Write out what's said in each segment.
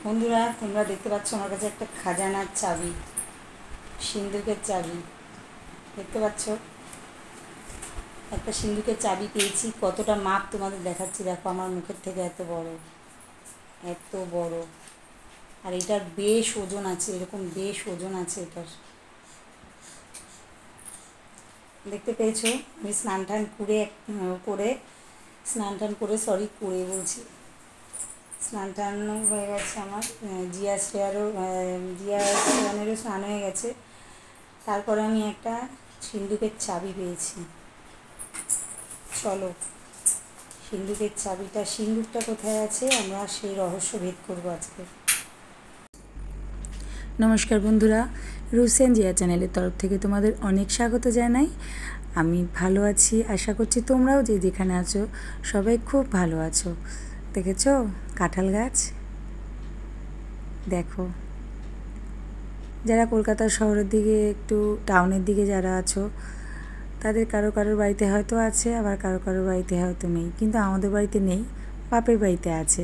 বন্ধুরা, তোমরা দেখতে পাচ্ছ আমার কাছে একটা খাজানার চাবি, সিন্ধুকের চাবি। দেখতে পাচ্ছ একটা সিন্ধুকের চাবি পেয়েছি। কতটা মাপ তোমাদের দেখাচ্ছি, দেখো আমার মুখের থেকে এত বড়, এত বড়। আর এটার বেশ ওজন আছে, এরকম বেশ ওজন আছে এটার। দেখতে পেয়েছো? আমি স্নান টান করে স্নান টান হয়ে গেছে আমার। জিয়া শ্রেয়ানেরও স্নান হয়ে গেছে। তারপরে আমি একটা সিন্ধুকের চাবি পেয়েছি। চলো, সিন্ধুকটা কোথায় আছে আমরা সেই রহস্য ভেদ করবো আজকে। নমস্কার বন্ধুরা, রুসেন জিয়া চ্যানেলের তরফ থেকে তোমাদের অনেক স্বাগত জানাই। আমি ভালো আছি, আশা করছি তোমরাও যে যেখানে আছো সবাই খুব ভালো আছো। দেখেছো কাঁঠাল গাছ? দেখো, যারা কলকাতা শহরের দিকে, একটু টাউনের দিকে যারা আছো, তাদের কারোর বাড়িতে হয়তো আছে, আবার কারোর বাড়িতে হয়তো নেই। কিন্তু আমাদের বাড়িতে নেই, বাপের বাড়িতে আছে।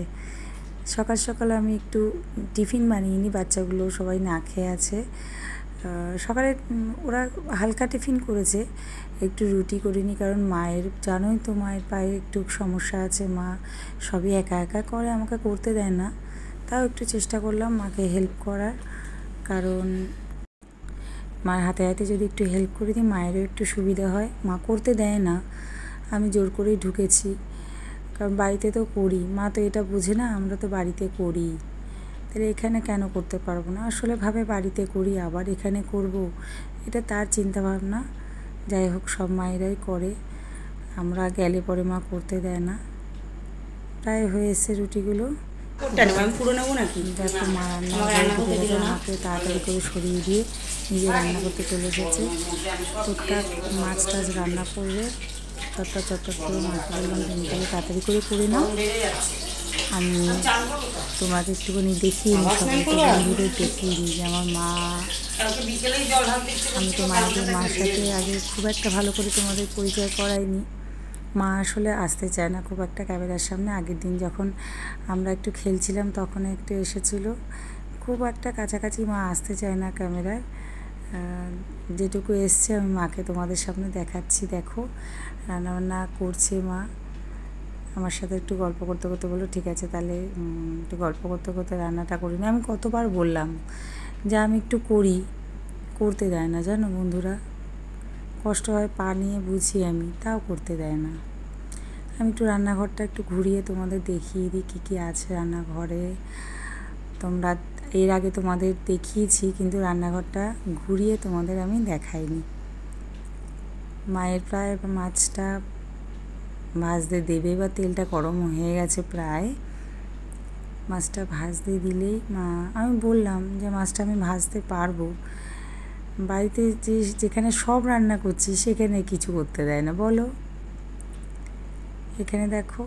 সকাল সকাল আমি একটু টিফিন বানিয়ে নিই, বাচ্চাগুলো সবাই না খেয়ে আছে। সকালে ওরা হালকা টিফিন করেছে, একটু রুটি করিনি, কারণ মায়ের, জানোই তো, মায়ের পায়ে একটু সমস্যা আছে। মা সবই একা একা করে, আমাকে করতে দেয় না। তাও একটু চেষ্টা করলাম মাকে হেল্প করার, কারণ মার হাতে হাতে যদি একটু হেল্প করে দিই মায়েরও একটু সুবিধা হয়। মা করতে দেয় না, আমি জোর করেই ঢুকেছি, কারণ বাড়িতে তো করি। মা তো এটা বুঝে না, আমরা তো বাড়িতে করি, তাহলে এখানে কেন করতে পারবো না। আসলে ভাবে বাড়িতে করি আবার এখানে করব, এটা তার চিন্তা ভাবনা। যাই হোক, সব মায়েরাই করে, আমরা গেলে পরে মা করতে দেয় না। প্রায় হয়ে এসছে রুটিগুলো। আমি পুরো নেবো নাকি? দেখো, মা আমাকে তাড়াতাড়ি করে সরিয়ে দিয়ে নিজে রান্না করতে চলে এসেছে। টুকটাক মাছ টাছ রান্না করবে, চটপট করে মাকে বললাম তুমি তাহলে তাড়াতাড়ি করে করে নাও, আমি তোমাকে একটুখানি দেখিয়ে নিই, সবাইকে বন্ধুদের দেখিয়ে নিই যে আমার মা। আমি তো মার সাথে আগে খুব একটা ভালো করে তোমাদের পরিচয় করাইনি। মা আসলে আসতে চায় না খুব একটা ক্যামেরার সামনে। আগের দিন যখন আমরা একটু খেলছিলাম তখন একটু এসেছিলো, খুব একটা কাছাকাছি মা আসতে চায় না ক্যামেরায়। যেটুকু এসছে আমি মাকে তোমাদের সামনে দেখাচ্ছি। দেখো, রান্নাবান্না করছে মা, আমার সাথে একটু গল্প করতে করতে বললো ঠিক আছে তাহলে একটু গল্প করতে করতে রান্নাটা করি না। আমি কতবার বললাম যে আমি একটু করতে দেয় না, জানো বন্ধুরা, কষ্ট হয়, পা নিয়ে বুঝি আমি, তাও করতে দেয় না। আমি একটু রান্নাঘরটা একটু ঘুরিয়ে তোমাদের দেখিয়ে দিই কী কী আছে রান্নাঘরে। তোমরা এর আগে তোমাদের দেখিয়েছি, কিন্তু রান্নাঘরটা ঘুরিয়ে তোমাদের আমি দেখাইনি। মায়ের প্রায় মাছটা ভাজতে দেবে, বা তেলটা গরম হয়ে গেছে প্রায়, মাছটা ভাজতে দিলেই আমি বললাম যে মাছটা আমি ভাজতে পারবো, বাড়িতে যেখানে সব রান্না করছি সেখানে কিছু করতে দেয় না, বলো। এখানে দেখো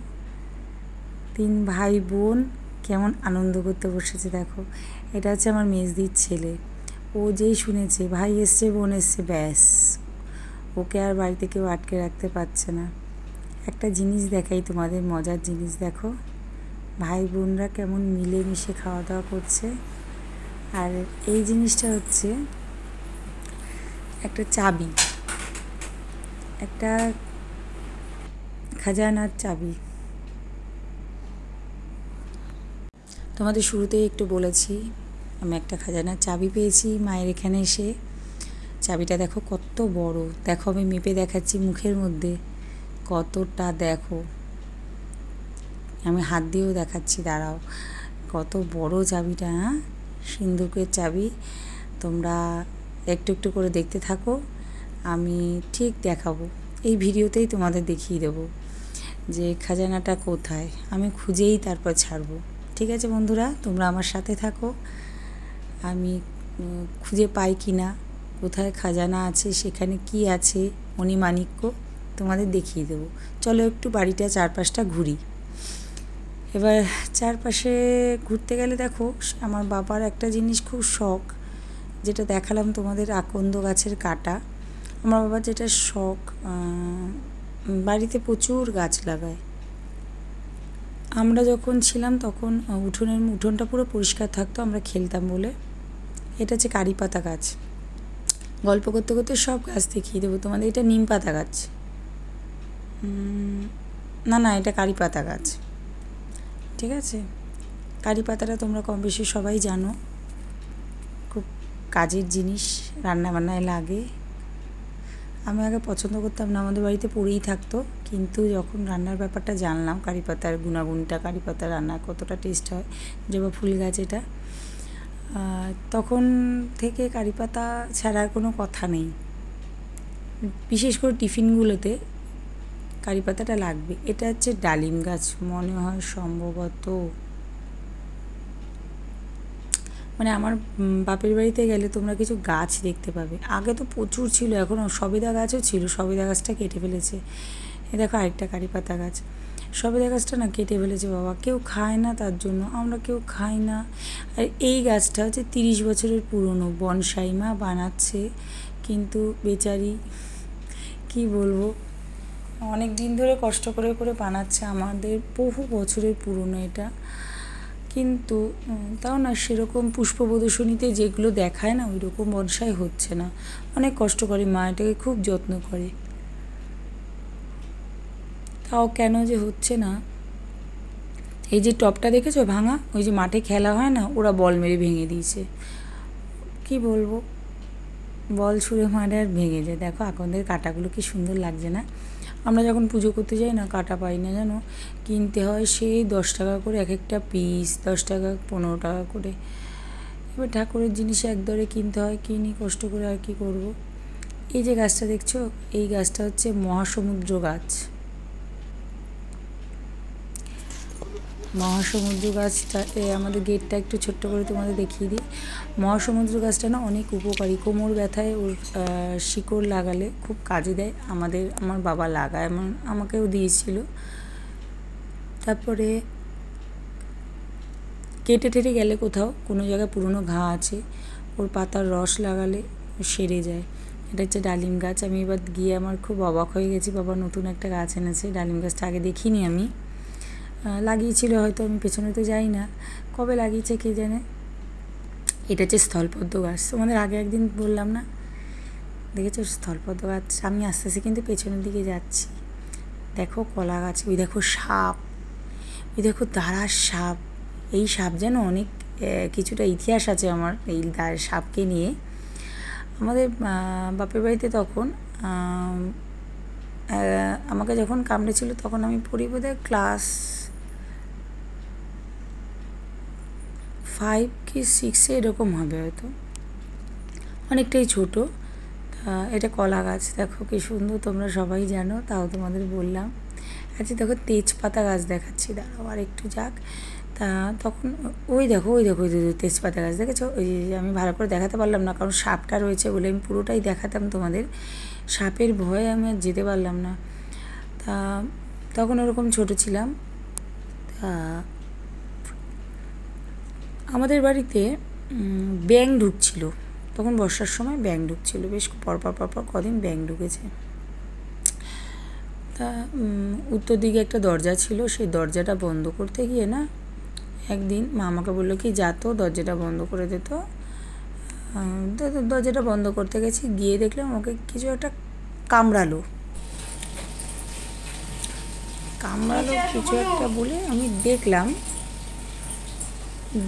3 ভাই বোন কেমন আনন্দ করতে বসেছে। দেখো, এটা হচ্ছে আমার মেজদির ছেলে। ও যেই শুনেছে ভাই এসছে, বোন এসছে, ব্যাস, ওকে আর বাড়িতে কেউ আটকে রাখতে পারছে না। একটা জিনিস দেখাই তোমাদের, মজার জিনিস দেখো, ভাই বোনরা কেমন মিলেমিশে খাওয়া দাওয়া করছে। আর এই জিনিসটা হচ্ছে একটা চাবি, একটা খাজানার চাবি। তোমাদের শুরুতেই একটু বলেছি আমি একটা খাজানার চাবি পেয়েছি মায়ের এখানে এসে। চাবিটা দেখো কত বড়, দেখো আমি মেপে দেখাচ্ছি মুখের মধ্যে কতটা, দেখো আমি হাত দিয়েও দেখাচ্ছি, দাঁড়াও, কত বড় চাবিটা। হ্যাঁ, সিন্ধুকের চাবি। তোমরা একটু একটু করে দেখতে থাকো, আমি ঠিক দেখাবো, এই ভিডিওতেই তোমাদের দেখিয়ে দেবো যে খাজানাটা কোথায়। আমি খুঁজেই তারপর ছাড়বো, ঠিক আছে বন্ধুরা? তোমরা আমার সাথে থাকো, আমি খুঁজে পাই কি না, কোথায় খাজানা আছে, সেখানে কি আছে মণিমাণিক্য, তোমাদের দেখিয়ে দেবো। চলো একটু বাড়িটা চারপাশটা ঘুরি। এবার চারপাশে ঘুরতে গেলে দেখো, আমার বাবার একটা জিনিস খুব শখ, যেটা দেখালাম তোমাদের, আকন্দ গাছের কাটা। আমার বাবার যেটা শখ, বাড়িতে প্রচুর গাছ লাগায়। আমরা যখন ছিলাম তখন উঠোনটা পুরো পরিষ্কার থাকতো, আমরা খেলতাম বলে। এটা হচ্ছে কারি পাতা গাছ। গল্প করতে করতে সব গাছ দেখিয়ে দেবো তোমাদের। এটা নিম পাতা গাছ, না না এটা কারি পাতা গাছ, ঠিক আছে। কারি পাতাটা তোমরা কম বেশি সবাই জানো, খুব কাজের জিনিস, রান্নাবান্নায় লাগে। আমি আগে পছন্দ করতাম না, আমাদের বাড়িতে পড়েই থাকতো, কিন্তু যখন রান্নার ব্যাপারটা জানলাম, কারি পাতার গুণাগুণটা, কারি পাতা রান্না কতটা টেস্ট হয়, জবা ফুল গাছ এটা, তখন থেকে কারি পাতা ছাড়ার কোনো কথা নেই। বিশেষ করে টিফিনগুলোতে কারি পাতাটা লাগবে। এটা হচ্ছে ডালিম গাছ মনে হয় সম্ভবত, মানে আমার বাপের বাড়িতে গেলে তোমরা কিছু গাছ দেখতে পাবে। আগে তো প্রচুর ছিল, এখন সবেদা গাছও ছিল, সবেদা গাছটা কেটে ফেলেছে। এ দেখো আরেকটা কারি পাতা গাছ। সবেদা গাছটা না কেটে ফেলেছে বাবা, কেউ খায় না, তার জন্য আমরা কেউ খাই না। আর এই গাছটা হচ্ছে 30 বছরের পুরনো, বনসাই মা বানাচ্ছে, কিন্তু বেচারি কি বলবো, অনেক দিন ধরে কষ্ট করে করে বানাচ্ছে, আমাদের বহু বছরের পুরনো এটা। কিন্তু তাও না সেরকম পুষ্প প্রদর্শনীতে যেগুলো দেখায় না, ওই রকম বনসাই হচ্ছে না। অনেক কষ্ট করে মা, এটাকে খুব যত্ন করে, তাও কেন যে হচ্ছে না। এই যে টপটা দেখেছো ভাঙা, ওই যে মাঠে খেলা হয় না, ওরা বল মেরে ভেঙে দিয়েছে। কি বলবো, বল ছুঁড়ে মারে আর ভেঙে যায়। দেখো আকন্দের কাঁটাগুলো কি সুন্দর লাগছে না। আমরা যখন পুজো করতে যাই না, কাঁটা পাই না জানো, কিনতে হয় সেই 10 টাকা করে এক একটা পিস, 10 টাকা 15 টাকা করে। এবার ঠাকুরের জিনিস একদরে কিনতে হয়, কিনি কষ্ট করে, আর কি করব। এই যে গাছটা দেখছো, এই গাছটা হচ্ছে মহাসমুদ্র গাছ। মহাসমুদ্র গাছটা আমাদের গেটটা একটু ছোট্ট করে তোমাদের দেখিয়ে দিই। মহাসমুদ্র গাছটা না অনেক উপকারী, কোমর ব্যথায় ওর শিকড় লাগালে খুব কাজে দেয়। আমার বাবা লাগায়, আমাকেও দিয়েছিল। তারপরে কেটে টেটে গেলে কোথাও কোনো জায়গায় পুরনো ঘা আছে, ওর পাতার রস লাগালে সেরে যায়। এটা হচ্ছে ডালিম গাছ। আমি এবার গিয়ে আমার খুব অবাক হয়ে গেছি, বাবা নতুন একটা গাছ এনেছে। ডালিম গাছটা আগে দেখিনি আমি, লাগিয়েছিল হয়তো, আমি পেছনে তো যাই না, কবে লাগিয়েছে কে জানে। এটা হচ্ছে স্থলপদ্ম গাছ, তোমাদের আগে একদিন বললাম না, দেখেছো স্থলপদ্ম গাছ। আমি আস্তে আস্তে কিন্তু পেছনের দিকে যাচ্ছি। দেখো কলা গাছ, ওই দেখো সাপ, ওই দেখো দাঁড়ার সাপ। এই সাপ যেন অনেক কিছুটা ইতিহাস আছে আমার এই সাপকে নিয়ে। আমাদের বাপের বাড়িতে তখন আমাকে যখন কামড়েছিল তখন আমি পড়ি বোধহয় ক্লাস 5 কি 6 এরকম হবে হয়তো, অনেকটাই ছোটো। এটা কলা গাছ, দেখো কি সুন্দর, তোমরা সবাই জানো, তাও তোমাদের বললাম। আচ্ছা দেখো তেজপাতা গাছ দেখাচ্ছি, দাঁড়াও আর একটু যাক। তা তখন ওই দেখো ওই তেজপাতা গাছ দেখেছো। ওই যে আমি ভালো করে দেখাতে পারলাম না, কারণ সাপটা রয়েছে বলে, আমি পুরোটাই দেখাতাম তোমাদের, সাপের ভয়ে আমি আর যেতে পারলাম না। তা তখন ওরকম ছোটো ছিলাম। তা আমাদের বাড়িতে ব্যাঙ ঢুকছিল তখন, বর্ষার সময় ব্যাঙ ঢুকছিল, বেশ পরপর কদিন ব্যাঙ ঢুকেছে। তা উত্তর দিকে একটা দরজা ছিল, সেই দরজাটা বন্ধ করতে গিয়ে না একদিন মা আমাকে বললো কি যা তো দরজাটা বন্ধ করে দিত। দরজাটা বন্ধ করতে গেছি, গিয়ে দেখলাম আমাকে কিছু একটা কামড়ালো কিছু একটা বলে আমি দেখলাম,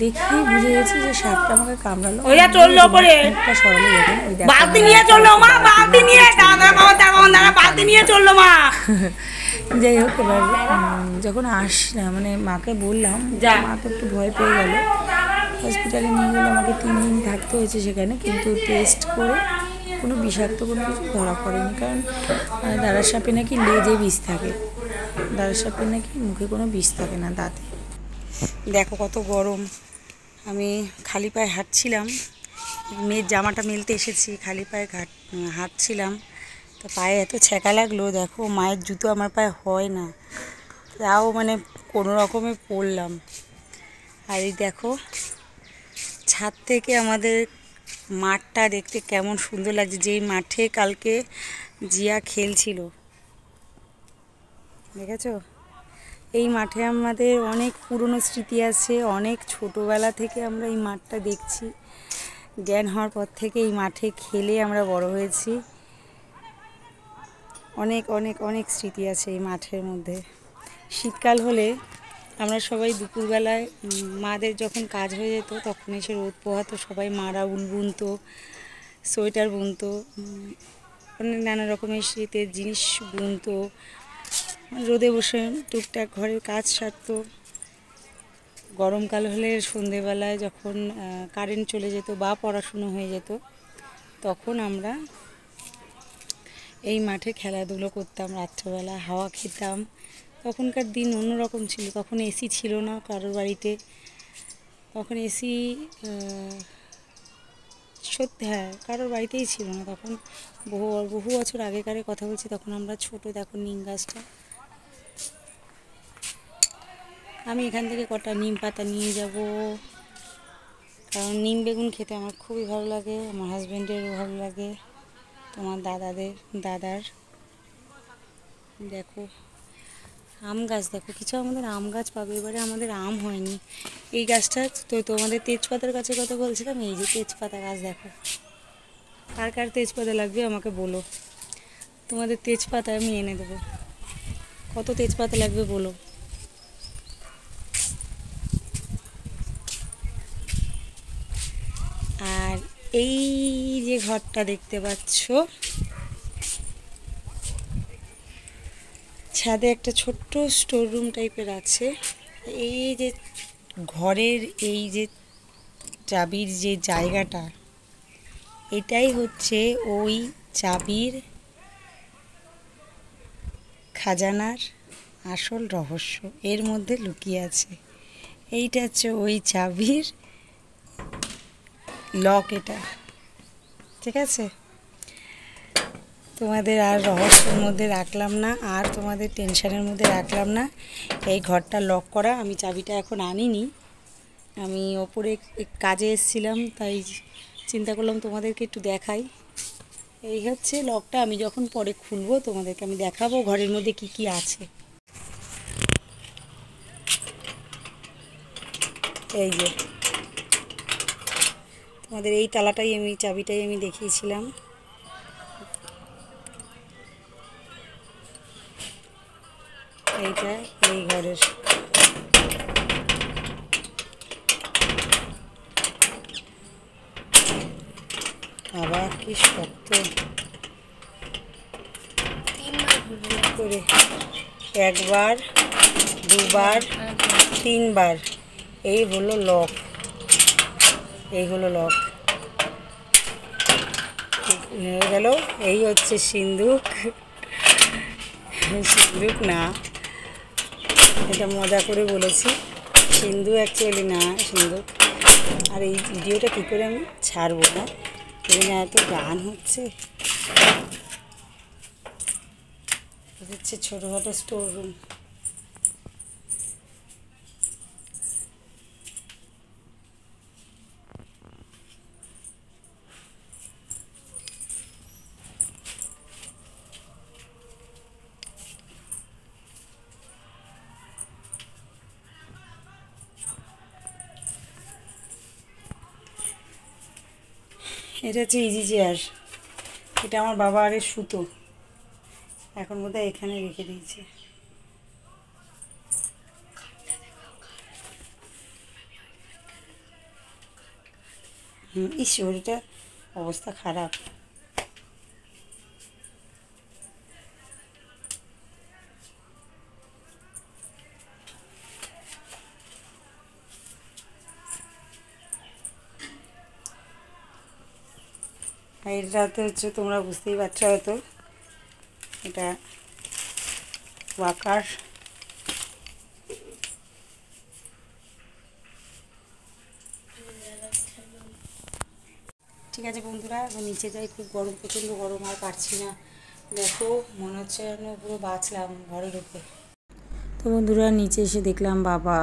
দেখি বুঝে গেছি যে সাপটা আমাকে কামড়ালো। ওইটা চললো পরে মুখটা সরালে দেখুন, ওই দেখো বালতি নিয়ে চললো মা, বালতি নিয়ে বালতি নিয়ে চললো মা। যাই হোক, এবার যখন আসলাম মানে মাকে বললাম, মা তো একটু ভয় পেয়ে গেল, হসপিটালে নিয়ে গেলে আমাকে 3 দিন থাকতে হয়েছে সেখানে, কিন্তু টেস্ট করে কোনো বিষাক্ত কোনো কিছু ধরা পড়েনি। কারণ দাঁড়ার সাপে নাকি লেজে বিষ থাকে, দাঁড়ার সাপে নাকি মুখে কোনো বিষ থাকে না, দাঁতে। দেখো কত গরম, আমি খালি পায়ে হাঁটছিলাম, মেয়ের জামাটা মেলতে এসেছি, খালি পায়ে হাঁটছিলাম, তো পায়ে এত ছ্যাঁকা লাগলো। দেখো মায়ের জুতো আমার পায়ে হয় না, তাও মানে কোনো রকমে পরলাম। আর এই দেখো ছাদ থেকে আমাদের মাঠটা দেখতে কেমন সুন্দর লাগছে, যেই মাঠে কালকে জিয়া খেলছিল, দেখেছো এই মাঠে আমাদের অনেক পুরনো স্মৃতি আছে, অনেক ছোটোবেলা থেকে আমরা এই মাঠটা দেখছি। জ্ঞান হওয়ার পর থেকে এই মাঠে খেলে আমরা বড় হয়েছি। অনেক অনেক অনেক স্মৃতি আছে এই মাঠের মধ্যে। শীতকাল হলে আমরা সবাই দুপুরবেলায় মাদের যখন কাজ হয়ে যেত তখন এসে রোদ পোহাতো, সবাই মারা উল বুনতো, সোয়েটার বুনতো, অনেক নানা রকমের শীতের জিনিস বুনতো, রোদে বসে টুকটাক ঘরের কাজ সারতো। গরমকাল হলে সন্ধেবেলায় যখন কারেন্ট চলে যেত বা পড়াশুনো হয়ে যেত তখন আমরা এই মাঠে খেলাধুলো করতাম, রাত্রেবেলা হাওয়া খেতাম। তখনকার দিন অন্যরকম ছিল, তখন এসি ছিল না কারোর বাড়িতে, তখন এসি সত্যি হ্যাঁ কারোর বাড়িতেই ছিল না তখন। বহু বহু বছর আগেকারের কথা বলছি, তখন আমরা ছোটো। দেখো নিম গাছটা, আমি এখান থেকে কটা নিম পাতা নিয়ে যাব, কারণ নিম বেগুন খেতে আমার খুবই ভালো লাগে, আমার হাজব্যান্ডেরও ভালো লাগে, তোমার দাদার। দেখো আম গাছ, দেখো কিছু আমাদের আম গাছ পাবে, এবারে আমাদের আম হয়নি। এই গাছটা তো তোমাদের তেজপাতার গাছের কথা বলছিলাম, এই যে তেজপাতা গাছ দেখো। কার কার তেজপাতা লাগবে আমাকে বলো, তোমাদের তেজপাতা আমি এনে দেবো। কত তেজপাতা লাগবে বলো। আর এই যে ঘরটা দেখতে পাচ্ছ, ছাদে একটা ছোট্ট স্টোর রুম টাইপের আছে। এই যে ঘরের এই যে চাবির যে জায়গাটা, এটাই হচ্ছে ওই চাবির খাজানার আসল রহস্য, এর মধ্যে লুকিয়ে আছে। এইটা হচ্ছে ওই চাবির লক, এটা ঠিক আছে। তোমাদের আর রহস্যের মধ্যে রাখলাম না, আর তোমাদের টেনশানের মধ্যে রাখলাম না। এই ঘরটা লক করা, আমি চাবিটা এখন আনিনি, আমি ওপরে কাজে এসেছিলাম, তাই চিন্তা করলাম তোমাদেরকে একটু দেখাই। এই হচ্ছে লকটা, আমি যখন পরে খুলবো তোমাদেরকে আমি দেখাবো ঘরের মধ্যে কি কি আছে। এই যে তোমাদের এই তালাটাই আমি চাবিটাই আমি দেখিয়েছিলাম। এইটা এই ঘরের, আবার কি শক্ত করে, একবার দুবার তিনবার, এই হলো লক, এই হলো লক হয়ে গেল। এই হচ্ছে সিন্দুক, সিন্দুক না, এটা মজা করে বলেছি, সিন্ধু অ্যাকচুয়ালি না সিন্দুক। আর এই ভিডিওটা কী করে আমি ছাড়বো না, এখানে এত গান হচ্ছে। হচ্ছে ছোটোখাটো স্টোর রুম। এটা হচ্ছে ইজি চেয়ার, এটা আমার বাবা আরে সুতো, এখন বোধহয় এখানে রেখে দিয়েছে। ইস ওটা অবস্থা খারাপ। আর এটাতে হচ্ছে তোমরা বুঝতেই পারছো হয়তো, এটা ওয়াকার। ঠিক আছে বন্ধুরা, এখন নিচে যাই, খুব গরম, প্রচণ্ড গরম, আর পারছি না। দেখো মনে হচ্ছে যেন পুরো বাঁচলাম ঘরের উপরে। তো বন্ধুরা নিচে এসে দেখলাম বাবা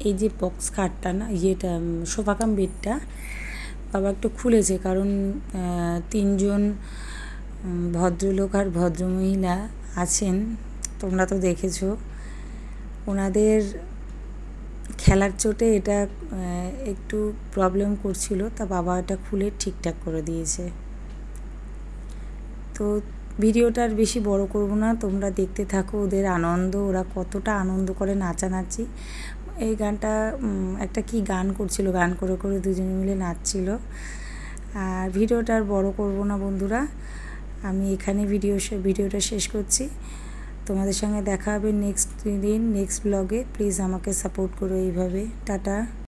এই যে বক্স খাটটা না, ইয়েটা সোফা কাম বেডটা বাবা একটু খুলেছে, কারণ 3 জন ভদ্রলোক আর ভদ্রমহিলা আছেন, তোমরা তো দেখেছো ওনাদের খেলার চোটে এটা একটু প্রবলেম করছিল, তা বাবা এটা খুলে ঠিকঠাক করে দিয়েছে। তো ভিডিওটা আর বেশি বড় করব না, তোমরা দেখতে থাকো ওদের আনন্দ, ওরা কতটা আনন্দ করে নাচানাচি। এই গানটা একটা কি গান করছিল, গান করে করে দুজনে মিলে নাচছিল। আর ভিডিওটা আর বড় করব না বন্ধুরা, আমি এখানে ভিডিওটা শেষ করছি। তোমাদের সঙ্গে দেখা হবে নেক্সট দিন নেক্সট ব্লগে। প্লিজ আমাকে সাপোর্ট করো এইভাবে। টাটা।